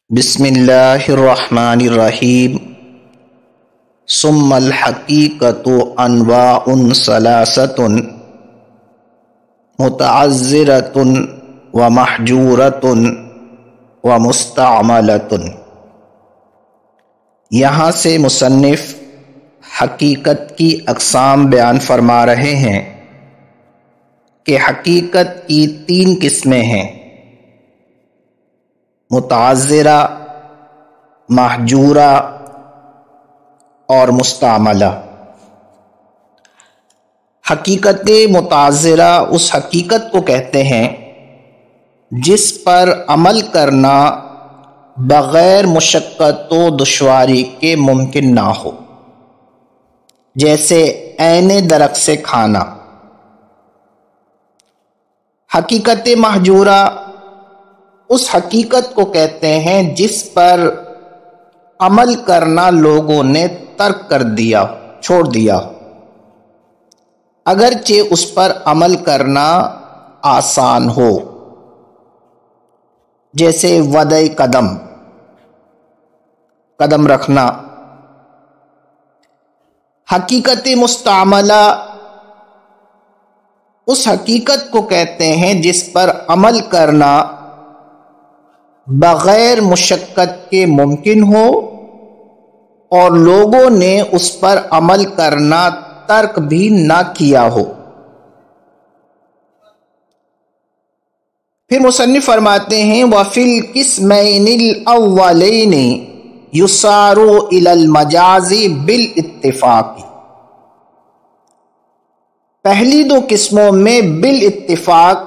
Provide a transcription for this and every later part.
بسم اللہ الرحمن الرحیم ثم الحقیقۃ انواع ثلاثۃ متعذرۃ ومحجورۃ ومستعملۃ۔ یہاں سے مصنف حقیقت کی اقسام بیان فرما رہے ہیں کہ حقیقت کی 3 قسمیں ہیں: متعذرہ، محجورہ اور مستعملہ۔ حقیقت متعذرہ اس حقیقت کو کہتے ہیں جس پر عمل کرنا بغیر مشقت و دشواری کے ممکن نہ ہو، جیسے عین درخت سے کھانا۔ حقیقت محجورہ اس حقیقت کو کہتے ہیں جس پر عمل کرنا لوگوں نے ترک کر دیا، چھوڑ دیا، اگرچہ اس پر عمل کرنا آسان ہو، جیسے وضع قدم رکھنا۔ حقیقت مستعملہ اس حقیقت کو کہتے ہیں جس پر عمل کرنا بغیر مشقت کے ممکن ہو اور لوگوں نے اس پر عمل کرنا ترک بھی نہ کیا ہو۔ پھر مصنف فرماتے ہیں وَفِي الْقِسْمَيْنِ الْأَوَّلَيْنِ يُسَارُ إِلَى الْمَجَازِ بِالْاتِّفَاقِ۔ پہلی 2 قسموں میں بالاتفاق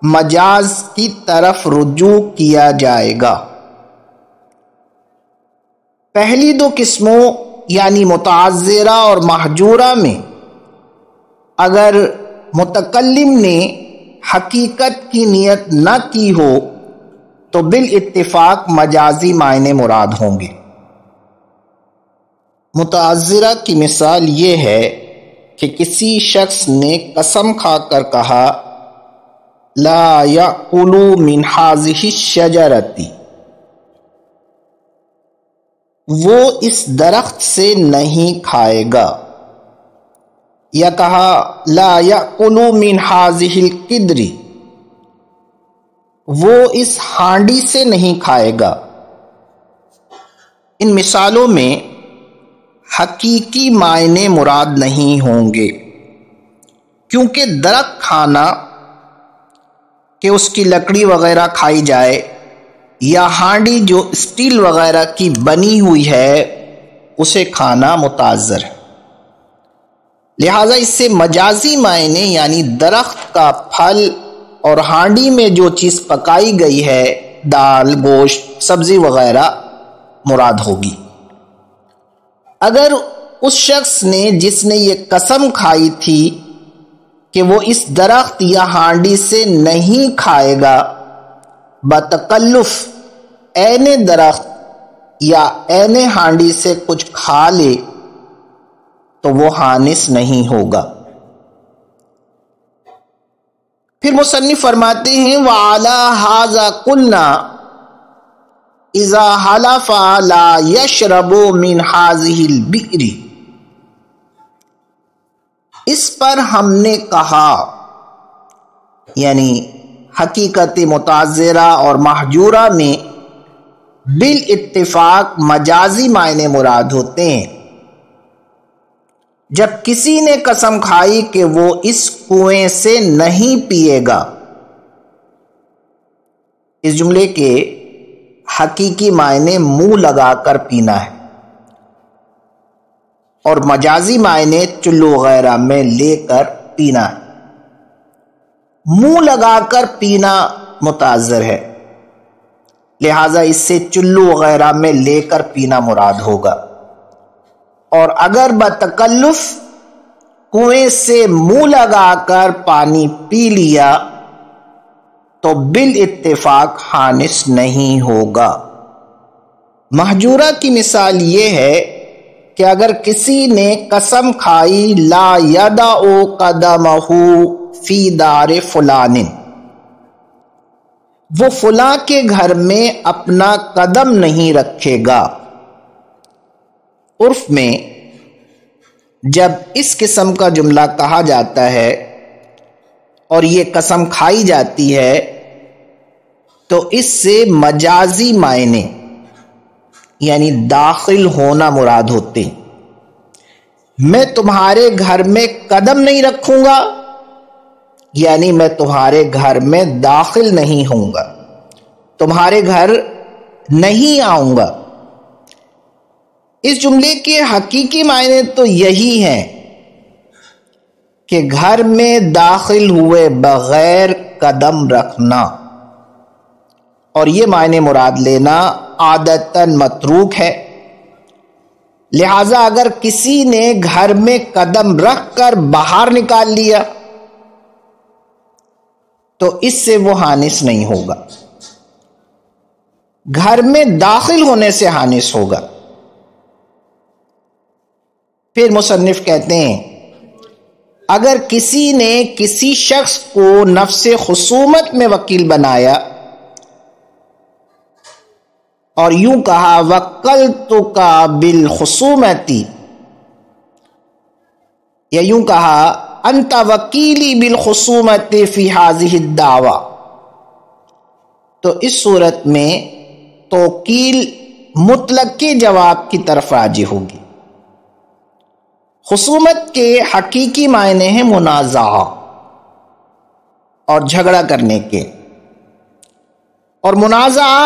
مجاز کی طرف رجوع کیا جائے گا۔ پہلی 2 قسموں یعنی متعذرہ اور محجورہ میں اگر متکلم نے حقیقت کی نیت نہ کی ہو تو بالاتفاق مجازی معنی مراد ہوں گے۔ متعذرہ کی مثال یہ ہے کہ کسی شخص نے قسم کھا کر کہا لا یأکل من ہذہ الشجرۃ، وہ اس درخت سے نہیں کھائے گا، یا کہا لا یأکل من ہذہ القدر، وہ اس ہانڈی سے نہیں کھائے گا۔ ان مثالوں میں حقیقی معنی مراد نہیں ہوں گے، کیونکہ درخت کھانا کہ اس کی لکڑی وغیرہ کھائی جائے یا ہانڈی جو اسٹیل وغیرہ کی بنی ہوئی ہے اسے کھانا متعذر ہے۔ لہٰذا اس سے مجازی معنی یعنی درخت کا پھل اور ہانڈی میں جو چیز پکائی گئی ہے، دال، گوشت، سبزی وغیرہ مراد ہوگی۔ اگر اس شخص نے جس نے یہ قسم کھائی تھی کہ وہ اس درخت یا ہانڈی سے نہیں کھائے گا، بتکلف عین درخت یا عین ہانڈی سے کچھ کھا لے تو وہ حانث نہیں ہوگا۔ پھر مصنف فرماتے ہیں وَعَلَى هَذَا قُلْنَا إِذَا حَلَفَ لَا يَشْرَبُ مِنْ هَذِهِ الْبِئْرِ۔ اس پر ہم نے کہا، یعنی حقیقت متعذرہ اور محجورہ میں بالاتفاق مجازی معنی مراد ہوتے ہیں۔ جب کسی نے قسم کھائی کہ وہ اس کنویں سے نہیں پیے گا، اس جملے کے حقیقی معنی منہ لگا کر پینا ہے اور مجازی معنی چلو وغیرہ میں لے کر پینا ہے۔ منہ لگا کر پینا متعذر ہے، لہٰذا اس سے چلو وغیرہ میں لے کر پینا مراد ہوگا۔ اور اگر بتکلف کنویں سے منہ لگا کر پانی پی لیا تو بالاتفاق حانث نہیں ہوگا۔ محجورہ کی مثال یہ ہے کہ اگر کسی نے قسم کھائی لا یدع قدمہ فی دار فلان، وہ فلاں کے گھر میں اپنا قدم نہیں رکھے گا۔ عرف میں جب اس قسم کا جملہ کہا جاتا ہے اور یہ قسم کھائی جاتی ہے تو اس سے مجازی معنی یعنی داخل ہونا مراد ہوتے ہیں۔ میں تمہارے گھر میں قدم نہیں رکھوں گا یعنی میں تمہارے گھر میں داخل نہیں ہوں گا، تمہارے گھر نہیں آؤں گا۔ اس جملے کے حقیقی معنی تو یہی ہیں کہ گھر میں داخل ہوئے بغیر قدم رکھنا، اور یہ معنی مراد لینا عادتاً متروک ہے۔ لہذا اگر کسی نے گھر میں قدم رکھ کر باہر نکال لیا تو اس سے وہ حانث نہیں ہوگا، گھر میں داخل ہونے سے حانث ہوگا۔ پھر مصنف کہتے ہیں اگر کسی نے کسی شخص کو نفس خصومت میں وکیل بنایا اور یوں کہا وکلتک بالخصومت، یا یوں کہا انت وکیلی بالخصومت فی ہذہ الدعوی، تو اس صورت میں توکیل مطلق کے جواب کی طرف راجع ہوگی۔ خصومت کے حقیقی معنی ہیں منازعہ اور جھگڑا کرنے کے، اور منازعہ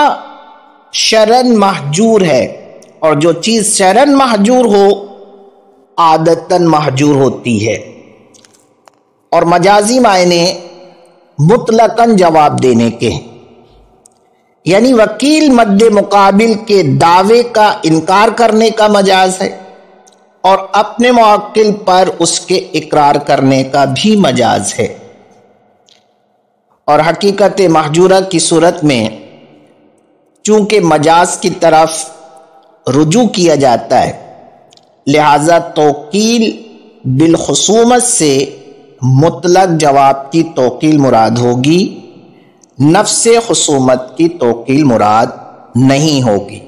شرعاً محجور ہے، اور جو چیز شرعاً محجور ہو عادتاً محجور ہوتی ہے۔ اور مجازی معنی مطلقاً جواب دینے کے ہیں، یعنی وکیل مد مقابل کے دعوے کا انکار کرنے کا مجاز ہے اور اپنے موکل پر اس کے اقرار کرنے کا بھی مجاز ہے۔ اور حقیقت محجورہ کی صورت میں چونکہ مجاز کی طرف رجوع کیا جاتا ہے، لہذا توکیل بالخصومت سے مطلق جواب کی توکیل مراد ہوگی، نفس خصومت کی توکیل مراد نہیں ہوگی۔